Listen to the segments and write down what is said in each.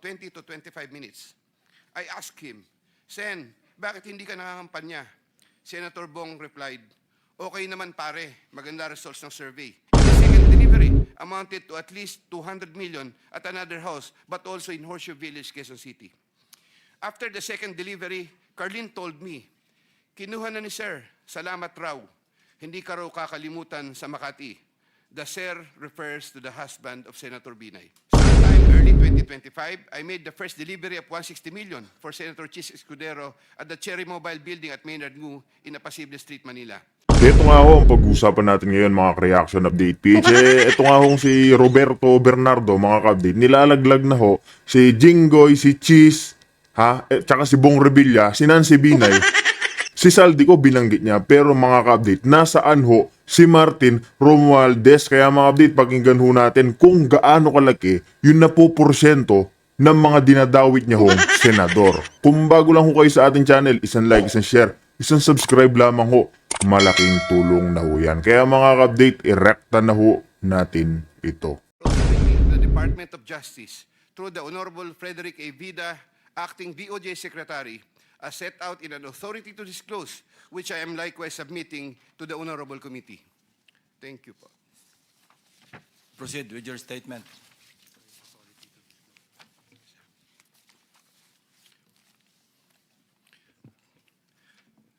20 to 25 minutes. I asked him, Sen, bakit hindi ka nangangampanya? Senator Bong replied, okay naman pare, maganda results ng survey. The second delivery amounted to at least 200 million at another house, but also in Horseshoe Village, Quezon City. After the second delivery, Carlin told me, kinuha na ni Sir, salamat raw. Hindi ka raw kakalimutan sa Makati. The Sir refers to the husband of Senator Binay. Sometime early 2025, I made the first delivery of 160 million for Senator Chiz at the Cherry Mobile Building at Maynard Ngu in Apasible Street, Manila. Ito nga ho ang pag-uusapan natin ngayon mga reaction update PH. Ito nga ho si Roberto Bernardo mga ka-update. Nilalaglag na ho si Jinggoy, si Chiz, tsaka si Bong Revilla, si Nancy Binay. Si Saldi ko binanggit niya, pero mga ka-update, nasaan ho si Martin Romualdez? Kaya mga update, pakinggan ho natin kung gaano kalaki yung napuporsyento ng mga dinadawit niya hong senador. Kung bago lang ho kayo sa ating channel, isang like, isang share, isang subscribe lamang ho. Malaking tulong na ho yan. Kaya mga ka-update, irekta na ho natin ito. The Department of Justice, through the Honorable Frederick A. Vida, Acting DOJ Secretary, as set out in an authority to disclose, which I am likewise submitting to the Honorable Committee. Thank you po. Proceed with your statement.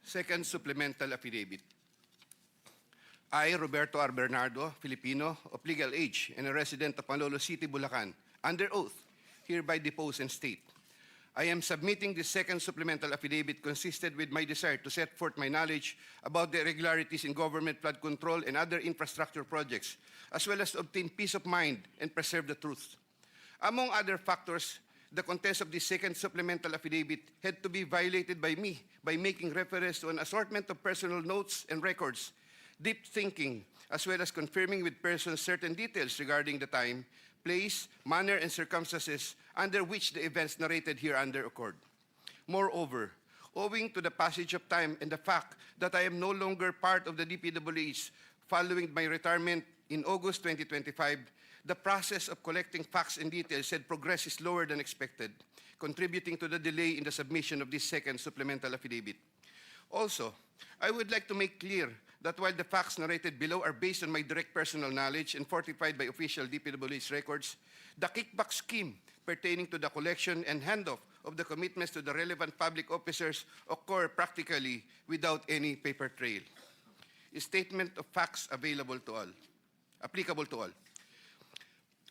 Second supplemental affidavit. I, Roberto R. Bernardo, Filipino, of legal age and a resident of Manolo City, Bulacan, under oath, hereby depose and state. I am submitting this second supplemental affidavit consisted with my desire to set forth my knowledge about the irregularities in government flood control and other infrastructure projects, as well as to obtain peace of mind and preserve the truth. Among other factors, the contents of this second supplemental affidavit had to be violated by me by making reference to an assortment of personal notes and records, deep thinking, as well as confirming with persons certain details regarding the time, place, manner, and circumstances under which the events narrated hereunder occurred. Moreover, owing to the passage of time and the fact that I am no longer part of the DPWH following my retirement in August 2025, the process of collecting facts and details had progressed slower than expected, contributing to the delay in the submission of this second supplemental affidavit. Also, I would like to make clear that while the facts narrated below are based on my direct personal knowledge and fortified by official DPWH records, the kickback scheme pertaining to the collection and handoff of the commitments to the relevant public officers occur practically without any paper trail. A statement of facts available to all, applicable to all.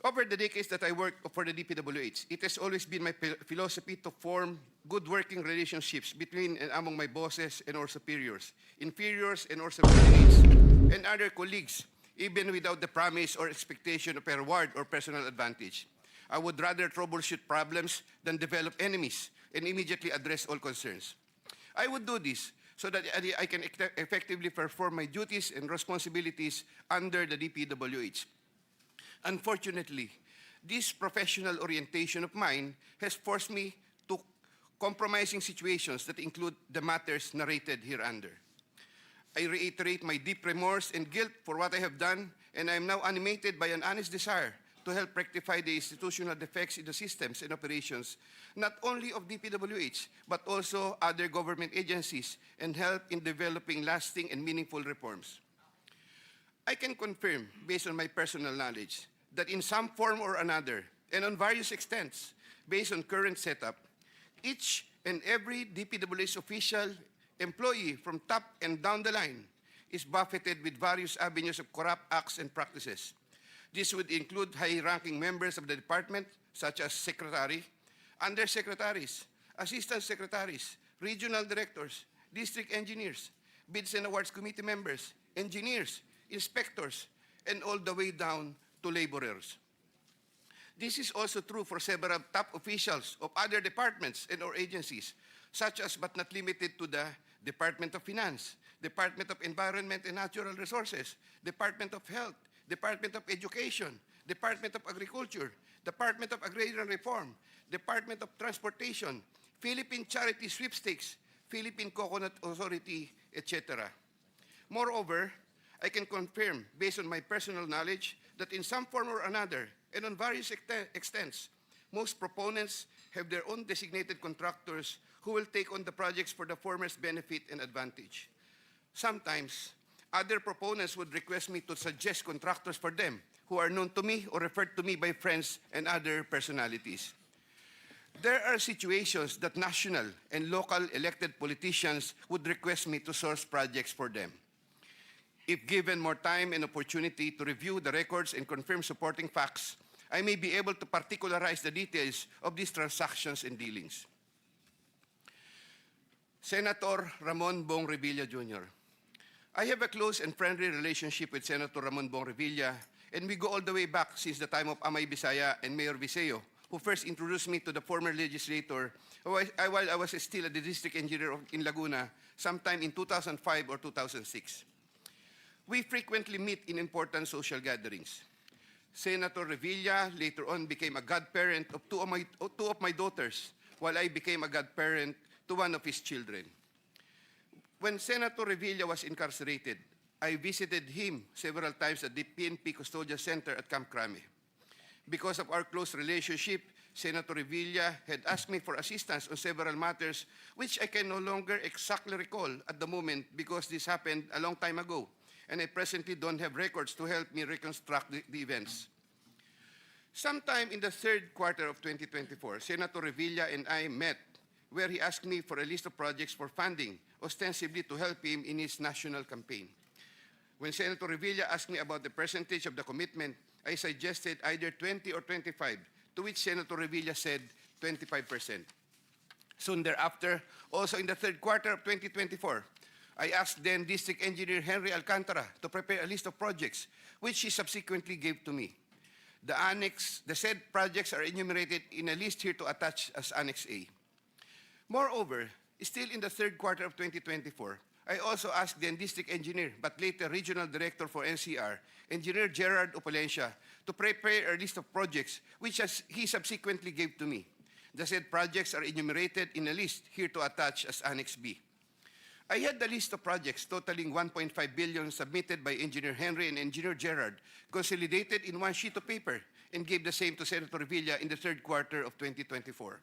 Over the decades that I worked for the DPWH, it has always been my philosophy to form good working relationships between and among my bosses and our superiors, inferiors and our subordinates, and other colleagues, even without the promise or expectation of a reward or personal advantage. I would rather troubleshoot problems than develop enemies and immediately address all concerns. I would do this so that I can effectively perform my duties and responsibilities under the DPWH. Unfortunately, this professional orientation of mine has forced me to compromising situations that include the matters narrated hereunder. I reiterate my deep remorse and guilt for what I have done, and I am now animated by an honest desire to help rectify the institutional defects in the systems and operations, not only of DPWH, but also other government agencies, and help in developing lasting and meaningful reforms. I can confirm, based on my personal knowledge, that in some form or another, and on various extents, based on current setup, each and every DPWH official, employee from top and down the line is buffeted with various avenues of corrupt acts and practices. This would include high-ranking members of the department, such as secretary, undersecretaries, assistant secretaries, regional directors, district engineers, bids and awards committee members, engineers, inspectors, and all the way down to laborers. This is also true for several top officials of other departments and or agencies, such as but not limited to the Department of Finance, Department of Environment and Natural Resources, Department of Health, Department of Education, Department of Agriculture, Department of Agrarian Reform, Department of Transportation, Philippine Charity Sweepstakes, Philippine Coconut Authority, etc. Moreover, I can confirm, based on my personal knowledge, that in some form or another, and on various extents, most proponents have their own designated contractors who will take on the projects for the former's benefit and advantage. Sometimes, other proponents would request me to suggest contractors for them who are known to me or referred to me by friends and other personalities. There are situations that national and local elected politicians would request me to source projects for them. If given more time and opportunity to review the records and confirm supporting facts, I may be able to particularize the details of these transactions and dealings. Senator Ramon Bong Revilla Jr. I have a close and friendly relationship with Senator Ramon Bong Revilla, and we go all the way back since the time of Amay Bisaya and Mayor Viseo, who first introduced me to the former legislator while I was still a district engineer in Laguna sometime in 2005 or 2006. We frequently meet in important social gatherings. Senator Revilla later on became a godparent of two of my daughters, while I became a godparent to one of his children. When Senator Revilla was incarcerated, I visited him several times at the PNP Custodial Center at Camp Crame. Because of our close relationship, Senator Revilla had asked me for assistance on several matters which I can no longer exactly recall at the moment because this happened a long time ago, and I presently don't have records to help me reconstruct the events. Sometime in the third quarter of 2024, Senator Revilla and I met where he asked me for a list of projects for funding, ostensibly to help him in his national campaign. When Senator Revilla asked me about the percentage of the commitment, I suggested either 20 or 25, to which Senator Revilla said 25%. Soon thereafter, also in the third quarter of 2024, I asked then District Engineer Henry Alcantara to prepare a list of projects, which he subsequently gave to me. The said projects are enumerated in a list here to attach as Annex A. Moreover, still in the third quarter of 2024, I also asked then District Engineer, but later Regional Director for NCR, Engineer Gerard Opalencia, to prepare a list of projects, which he subsequently gave to me. The said projects are enumerated in a list here to attach as Annex B. I had the list of projects totaling 1.5 billion submitted by Engineer Henry and Engineer Gerard, consolidated in one sheet of paper, and gave the same to Senator Revilla in the third quarter of 2024.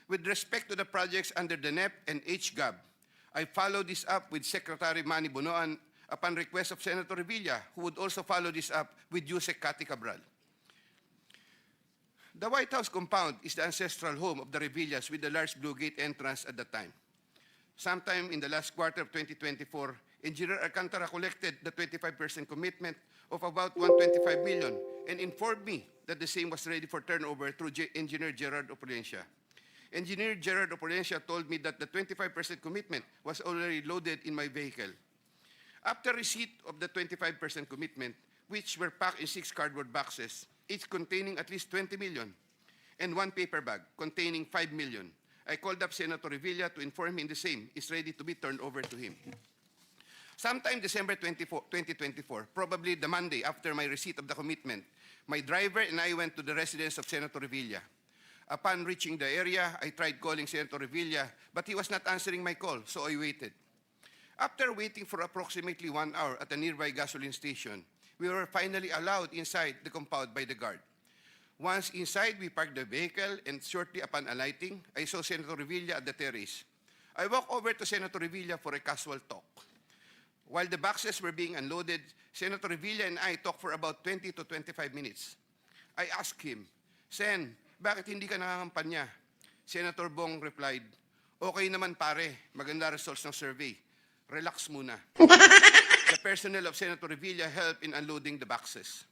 With respect to the projects under the NEP and HGAB, I followed this up with Secretary Manny Bonoan upon request of Senator Revilla, who would also follow this up with Yusek Cathy Cabral. The White House compound is the ancestral home of the Revillas with the large Blue Gate entrance at the time. Sometime in the last quarter of 2024, Engineer Alcantara collected the 25% commitment of about 125 million and informed me that the same was ready for turnover through Engineer Gerard Opalencia. Engineer Gerard Opalencia told me that the 25% commitment was already loaded in my vehicle. After receipt of the 25% commitment, which were packed in 6 cardboard boxes, each containing at least 20 million, and 1 paper bag containing 5 million, I called up Senator Revilla to inform him the same is ready to be turned over to him. Sometime December 2024, probably the Monday after my receipt of the commitment, my driver and I went to the residence of Senator Revilla. Upon reaching the area, I tried calling Senator Revilla, but he was not answering my call, so I waited. After waiting for approximately 1 hour at a nearby gasoline station, we were finally allowed inside the compound by the guard. Once inside, we parked the vehicle, and shortly upon alighting, I saw Senator Revilla at the terrace. I walked over to Senator Revilla for a casual talk. While the boxes were being unloaded, Senator Revilla and I talked for about 20 to 25 minutes. I asked him, "Sen, bakit hindi ka nangangampanya?" Senator Bong replied, "Okay naman pare, maganda results ng survey. Relax muna." The personnel of Senator Revilla helped in unloading the boxes.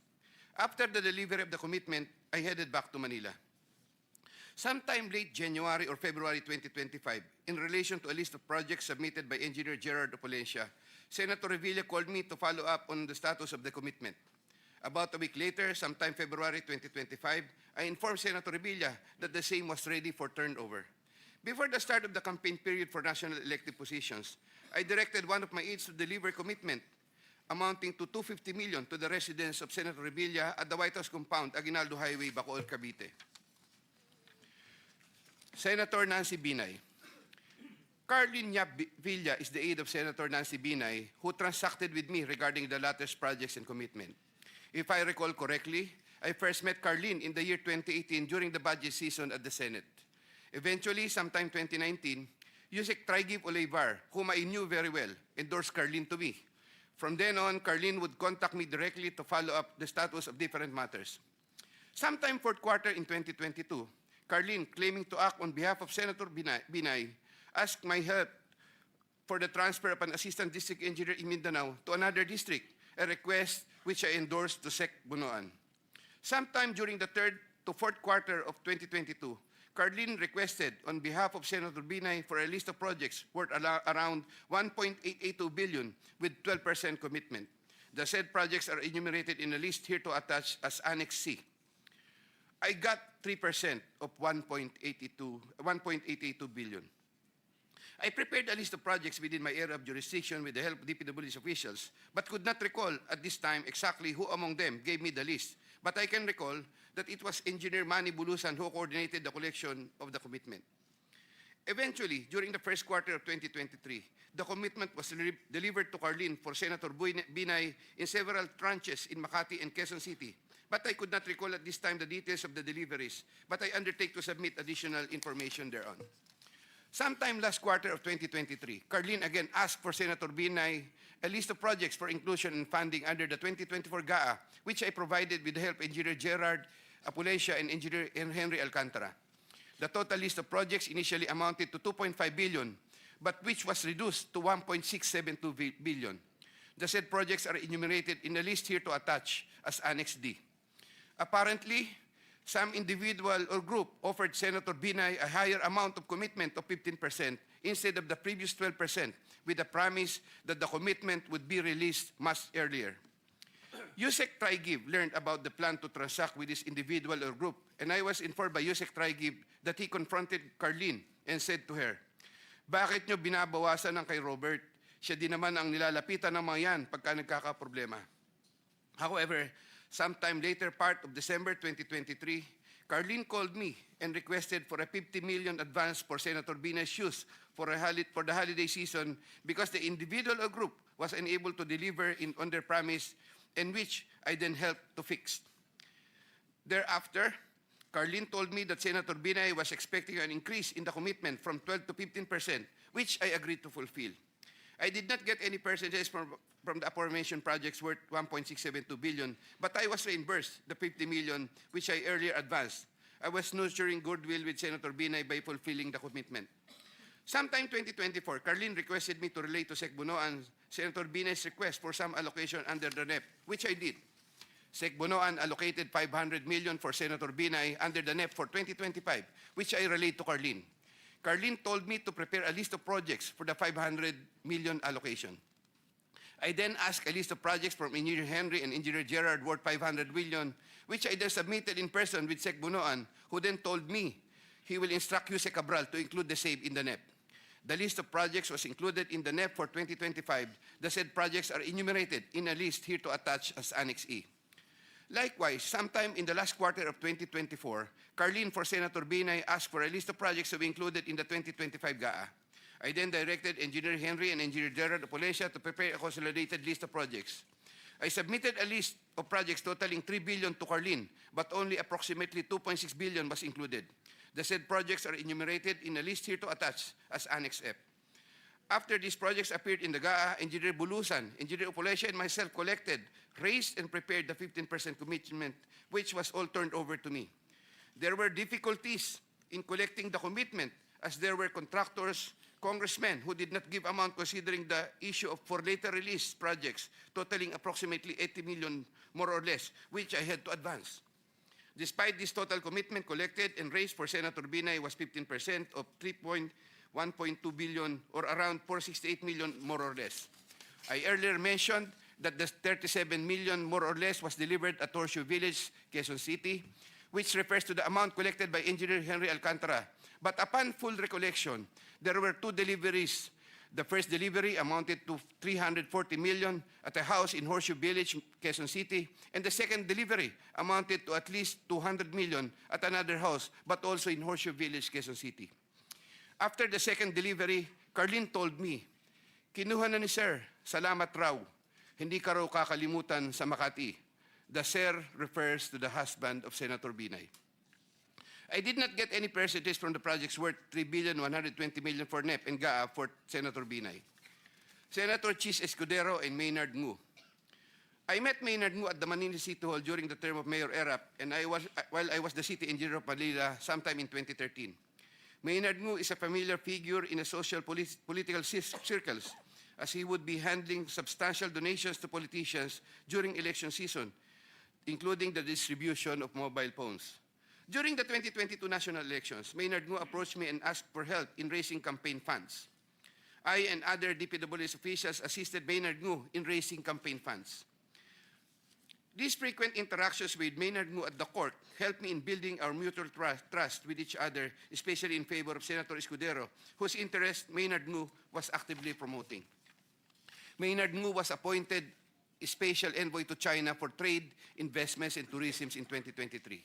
After the delivery of the commitment, I headed back to Manila. Sometime late January or February 2025, in relation to a list of projects submitted by Engineer Gerard Opalencia, Senator Revilla called me to follow up on the status of the commitment. About a week later, sometime February 2025, I informed Senator Revilla that the same was ready for turnover. Before the start of the campaign period for national elective positions, I directed one of my aides to deliver commitment amounting to 250 million to the residence of Senator Revilla at the White House compound, Aguinaldo Highway, Bacoor, Cavite. Senator Nancy Binay. Carlin Yap Villa is the aide of Senator Nancy Binay, who transacted with me regarding the latter's projects and commitment. If I recall correctly, I first met Carlin in the year 2018 during the budget season at the Senate. Eventually, sometime 2019, Yusek Trigib Olivar, whom I knew very well, endorsed Carlin to me. From then on, Carlin would contact me directly to follow up the status of different matters. Sometime fourth quarter in 2022, Carlin, claiming to act on behalf of Senator Binay, asked my help for the transfer of an assistant district engineer in Mindanao to another district, a request which I endorsed to Sec. Bunoan. Sometime during the third to fourth quarter of 2022, Carlin requested on behalf of Senator Binay for a list of projects worth around 1.882 billion with 12% commitment. The said projects are enumerated in a list here to attach as Annex C. I got 3% of 1.882 billion. I prepared a list of projects within my area of jurisdiction with the help of DPW's officials, but could not recall at this time exactly who among them gave me the list. But I can recall that it was Engineer Manny Bulusan who coordinated the collection of the commitment. Eventually, during the first quarter of 2023, the commitment was delivered to Carlin for Senator Binay in several tranches in Makati and Quezon City. But I could not recall at this time the details of the deliveries, but I undertake to submit additional information thereon. Sometime last quarter of 2023, Carlin again asked for Senator Binay a list of projects for inclusion and funding under the 2024 GAA, which I provided with the help of Engineer Gerard Apulacia and Engineer Henry Alcantara. The total list of projects initially amounted to 2.5 billion, but which was reduced to 1.672 billion. The said projects are enumerated in the list here to attach as Annex D. Apparently, some individual or group offered Senator Binay a higher amount of commitment of 15% instead of the previous 12%, with the promise that the commitment would be released much earlier. Yusek Trigib learned about the plan to transact with this individual or group, and I was informed by Yusek Trigib that he confronted Carlin and said to her, "Bakit nyo binabawasan ng kay Robert? Siya din naman ang nilalapitan ng mga yan pagka nagkakaproblema." However, sometime later part of December 2023, Carlin called me and requested for a 50 million advance for Senator Binay's shoes for the holiday season because the individual or group was unable to deliver on their promise, and which I then helped to fix. Thereafter, Carlin told me that Senator Binay was expecting an increase in the commitment from 12 to 15%, which I agreed to fulfill. I did not get any percentages from the aforementioned projects worth 1.672 billion, but I was reimbursed the 50 million which I earlier advanced. I was nurturing goodwill with Senator Binay by fulfilling the commitment. Sometime 2024, Carlin requested me to relay to Sec. Bunoan Senator Binay's request for some allocation under the NEP, which I did. Sec. Bunoan allocated 500 million for Senator Binay under the NEP for 2025, which I relayed to Carlin. Carlin told me to prepare a list of projects for the 500 million allocation. I then asked a list of projects from Engineer Henry and Engineer Gerard worth 500 million, which I then submitted in person with Sec. Bunoan, who then told me he will instruct Yusek Cabral to include the same in the NEP. The list of projects was included in the NEP for 2025. The said projects are enumerated in a list here to attach as Annex E. Likewise, sometime in the last quarter of 2024, Carlin for Senator Binay asked for a list of projects to be included in the 2025 GAA. I then directed Engineer Henry and Engineer Gerard Apulacia to prepare a consolidated list of projects. I submitted a list of projects totaling 3 billion to Carlin, but only approximately 2.6 billion was included. The said projects are enumerated in a list here to attach as Annex F. After these projects appeared in the GAA, Engineer Bulusan, Engineer Apulacia, and myself collected, raised, and prepared the 15% commitment, which was all turned over to me. There were difficulties in collecting the commitment, as there were contractors, congressmen who did not give amount considering the issue of for later release projects totaling approximately 80 million more or less, which I had to advance. Despite this total commitment collected and raised for Senator Binay was 15% of 1.2 billion or around 468 million more or less. I earlier mentioned that the 37 million more or less was delivered at Horseshoe Village, Quezon City, which refers to the amount collected by Engineer Henry Alcantara. But upon full recollection, there were two deliveries. The first delivery amounted to 340 million at a house in Horseshoe Village, Quezon City, and the second delivery amounted to at least 200 million at another house, but also in Horseshoe Village, Quezon City. After the second delivery, Carlin told me, "Kinuha na ni Sir, salamat raw. Hindi ka raw kakalimutan sa Makati. The Sir refers to the husband of Senator Binay. I did not get any percentage from the projects worth 3,120,000,000 for NEP and GAA for Senator Binay. Senator Chiz Escudero and Maynard Ngu. I met Maynard Ngu at the Manila City Hall during the term of Mayor Erap, and while I was the city engineer of Manila sometime in 2013. Maynard Ngu is a familiar figure in a social political circles, as he would be handling substantial donations to politicians during election season, including the distribution of mobile phones. During the 2022 national elections, Maynard Ngu approached me and asked for help in raising campaign funds. I and other DPWH officials assisted Maynard Ngu in raising campaign funds. These frequent interactions with Maynard Ngu at the court helped me in building our mutual trust with each other, especially in favor of Senator Escudero, whose interest Maynard Ngu was actively promoting. Maynard Ngu was appointed special envoy to China for trade, investments, and tourism in 2023.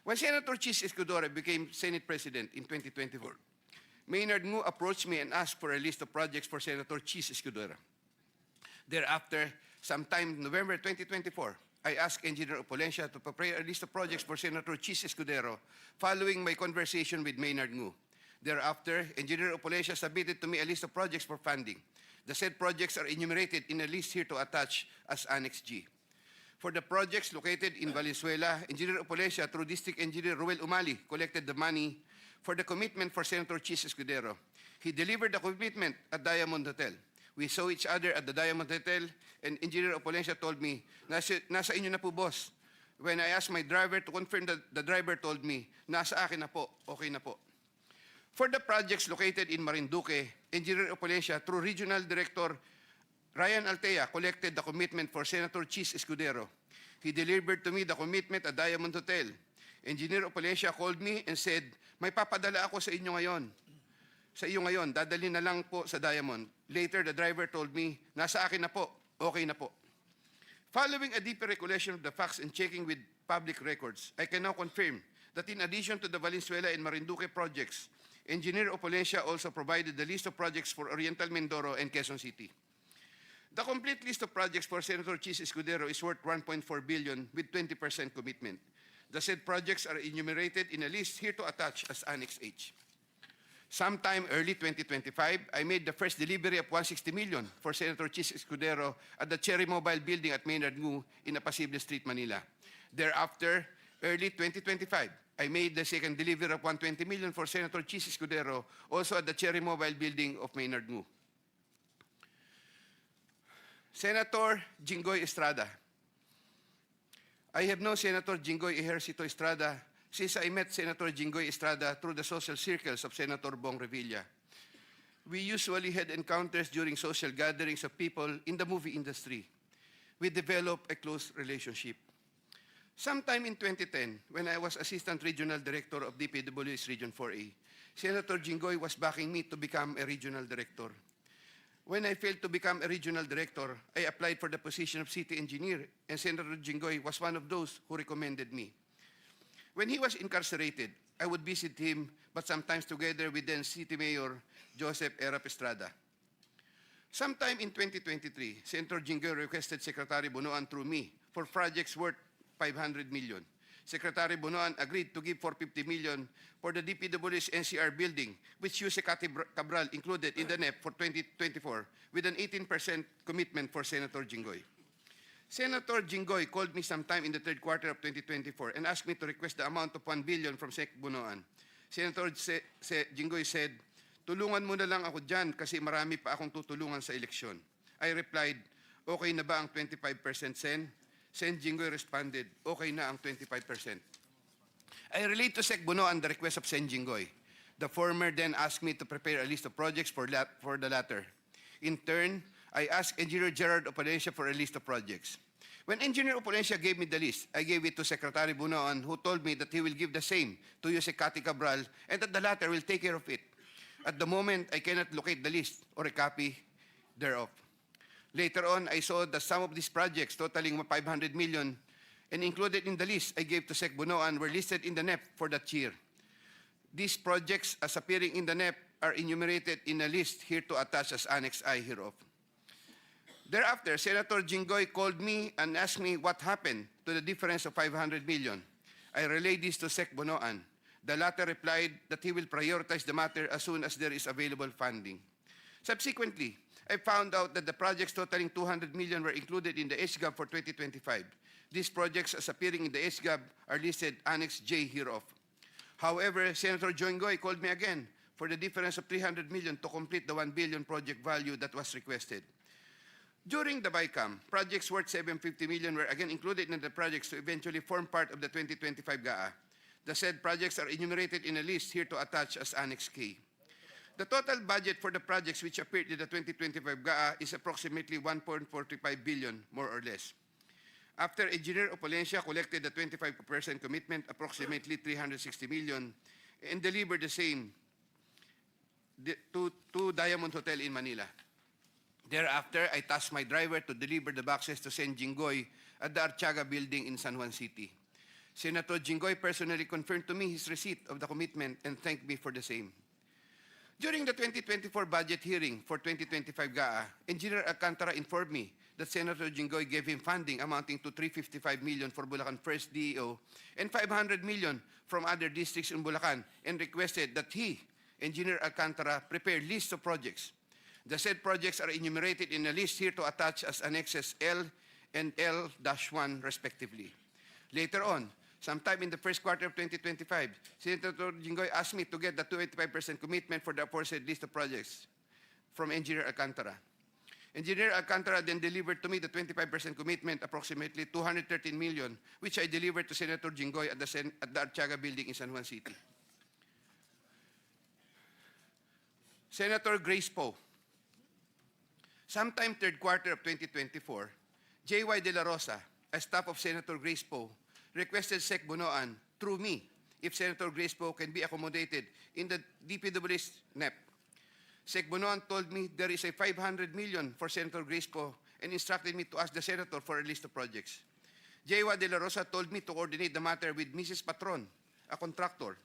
When Senator Chiz Escudero became Senate President in 2024, Maynard Ngu approached me and asked for a list of projects for Senator Chiz Escudero. Thereafter, sometime in November 2024, I asked Engineer Opolencia to prepare a list of projects for Senator Chiz Escudero following my conversation with Maynard Ngu. Thereafter, Engineer Opolencia submitted to me a list of projects for funding. The said projects are enumerated in a list here to attach as Annex G. For the projects located in Valenzuela, Engineer Opolencia, through District Engineer Ruel Umali, collected the money for the commitment for Senator Chiz Escudero. He delivered the commitment at Diamond Hotel. We saw each other at the Diamond Hotel, and Engineer Opolencia told me, nasa inyo na po, boss. When I asked my driver to confirm, the driver told me, nasa akin na po, okay na po. For the projects located in Marinduque, Engineer Opolencia, through Regional Director Ryan Altea, collected the commitment for Senator Chiz Escudero. He delivered to me the commitment at Diamond Hotel. Engineer Opolencia called me and said, may papadala ako sa inyo ngayon. Sa iyo ngayon, dadalhin na lang po sa Diamond. Later, the driver told me, nasa akin na po, okay na po. Following a deeper recollection of the facts and checking with public records, I can now confirm that in addition to the Valenzuela and Marinduque projects, Engineer Opolencia also provided the list of projects for Oriental Mindoro and Quezon City. The complete list of projects for Senator Chiz Escudero is worth 1.4 billion with 20% commitment. The said projects are enumerated in a list here to attach as Annex H. Sometime early 2025, I made the first delivery of 160 million for Senator Chiz Escudero at the Cherry Mobile Building at Maynard Ngu in Apacible Street, Manila. Thereafter, early 2025, I made the second delivery of 120 million for Senator Chiz Escudero, also at the Cherry Mobile Building of Maynard Ngu. Senator Jinggoy Estrada. I have known Senator Jinggoy Ejercito Estrada since I met Senator Jinggoy Estrada through the social circles of Senator Bong Revilla. We usually had encounters during social gatherings of people in the movie industry. We developed a close relationship. Sometime in 2010, when I was Assistant Regional Director of DPW's Region 4A, Senator Jinggoy was backing me to become a Regional Director. When I failed to become a Regional Director, I applied for the position of City Engineer, and Senator Jinggoy was one of those who recommended me. When he was incarcerated, I would visit him, but sometimes together with then City Mayor Joseph Erap Estrada. Sometime in 2023, Senator Jinggoy requested Secretary Bunoan through me for projects worth 500 million. Secretary Bunoan agreed to give 450 million for the DPW's NCR building, which Yuse Cabral included in the NEP for 2024, with an 18% commitment for Senator Jinggoy. Senator Jinggoy called me sometime in the third quarter of 2024 and asked me to request the amount of 1 billion from Sec Bunoan. Senator Jinggoy said, tulungan mo na lang ako dyan kasi marami pa akong tutulungan sa eleksyon. I replied, okay na ba ang 25% Sen? Sen Jinggoy responded, okay na ang 25%. I relayed to Sec Bunoan the request of Sen Jinggoy. The former then asked me to prepare a list of projects for the latter. In turn, I asked Engineer Gerard Opolencia for a list of projects. When Engineer Opolencia gave me the list, I gave it to Secretary Bunoan, who told me that he will give the same to Yuse Cabral and that the latter will take care of it. At the moment, I cannot locate the list or a copy thereof. Later on, I saw that some of these projects totaling 500 million and included in the list I gave to Sec Bunoan were listed in the NEP for that year. These projects, as appearing in the NEP, are enumerated in a list here to attach as Annex I hereof. Thereafter, Senator Jinggoy called me and asked me what happened to the difference of 500 million. I relayed this to Sec Bonoan. The latter replied that he will prioritize the matter as soon as there is available funding. Subsequently, I found out that the projects totaling 200 million were included in the HGAB for 2025. These projects as appearing in the HGAB are listed Annex J hereof. However, Senator Jinggoy called me again for the difference of 300 million to complete the 1 billion project value that was requested. During the BICAM, projects worth 750 million were again included in the projects to eventually form part of the 2025 GAA. The said projects are enumerated in a list here to attach as Annex K. The total budget for the projects which appeared in the 2025 GAA is approximately 1.45 billion, more or less. After Engineer Opolencia collected the 25% commitment, approximately 360 million, and delivered the same to Diamond Hotel in Manila. Thereafter, I tasked my driver to deliver the boxes to Sen Jinggoy at the Archaga building in San Juan City. Senator Jinggoy personally confirmed to me his receipt of the commitment and thanked me for the same. During the 2024 budget hearing for 2025 GAA, Engineer Alcantara informed me that Senator Jinggoy gave him funding amounting to 355 million for Bulacan First DEO and 500 million from other districts in Bulacan and requested that he, Engineer Alcantara, prepare lists of projects. The said projects are enumerated in a list here to attach as annexes L and L-1 respectively. Later on, sometime in the first quarter of 2025, Senator Jinggoy asked me to get the 25% commitment for the aforesaid list of projects from Engineer Alcantara. Engineer Alcantara then delivered to me the 25% commitment, approximately 213 million, which I delivered to Senator Jinggoy at the Archaga building in San Juan City. Senator Grace Poe. Sometime third quarter of 2024, J.Y. De La Rosa, a staff of Senator Grace Poe, requested Sec Bonoan, through me, if Senator Grace Poe can be accommodated in the DPW's NEP. Sec Bonoan told me there is a 500 million for Senator Grace Poe and instructed me to ask the Senator for a list of projects. J.Y. De La Rosa told me to coordinate the matter with Mrs. Patron, a contractor.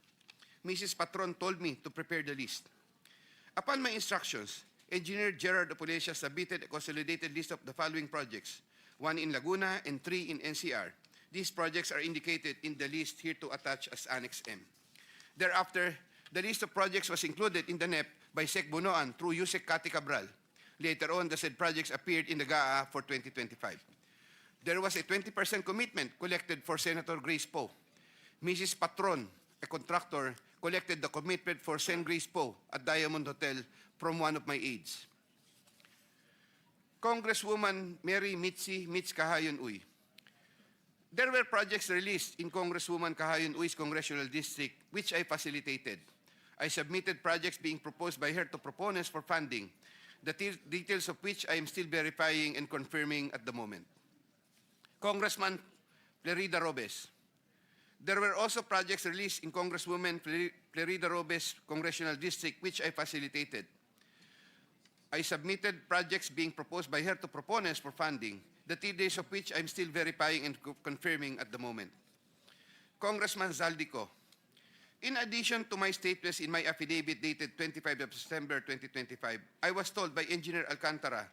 Mrs. Patron told me to prepare the list. Upon my instructions, Engineer Gerard Opolencia submitted a consolidated list of the following projects, 1 in Laguna and 3 in NCR. These projects are indicated in the list here to attach as Annex M. Thereafter, the list of projects was included in the NEP by Sec Bonoan through Yusek Cati Cabral. Later on, the said projects appeared in the GAA for 2025. There was a 20% commitment collected for Senator Grace Poe. Mrs. Patron, a contractor, collected the commitment for Sen Grace Poe at Diamond Hotel from one of my aides. Congresswoman Mary Mitzi Mitz Kahayon Uy. There were projects released in Congresswoman Kahayon Uy's congressional district, which I facilitated. I submitted projects being proposed by her to proponents for funding, the details of which I am still verifying and confirming at the moment. Congressman Flerida Robes. There were also projects released in Congresswoman Flerida Robes' congressional district, which I facilitated. I submitted projects being proposed by her to proponents for funding, the details of which I'm still verifying and confirming at the moment. Congressman Zaldico. In addition to my statements in my affidavit dated 25 of September 2025, I was told by Engineer Alcantara,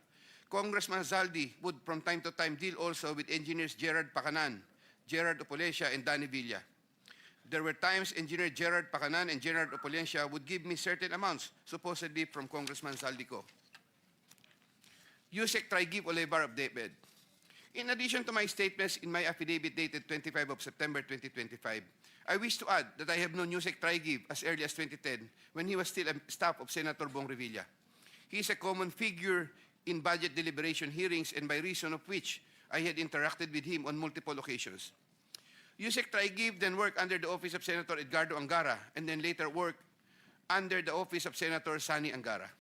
Congressman Zaldi would from time to time deal also with Engineers Gerard Pacanan, Gerard Opolencia, and Danny Villa. There were times Engineer Gerard Pacanan and Gerard Opolencia would give me certain amounts, supposedly from Congressman Zaldico. Yusek Traigib Olevar of Debed. In addition to my statements in my affidavit dated 25 of September 2025, I wish to add that I have known Yusek Traigib as early as 2010 when he was still a staff of Senator Bong Revilla. He is a common figure in budget deliberation hearings and by reason of which I had interacted with him on multiple occasions. Yusek Traigib then worked under the office of Senator Edgardo Angara and then later worked under the office of Senator Sani Angara.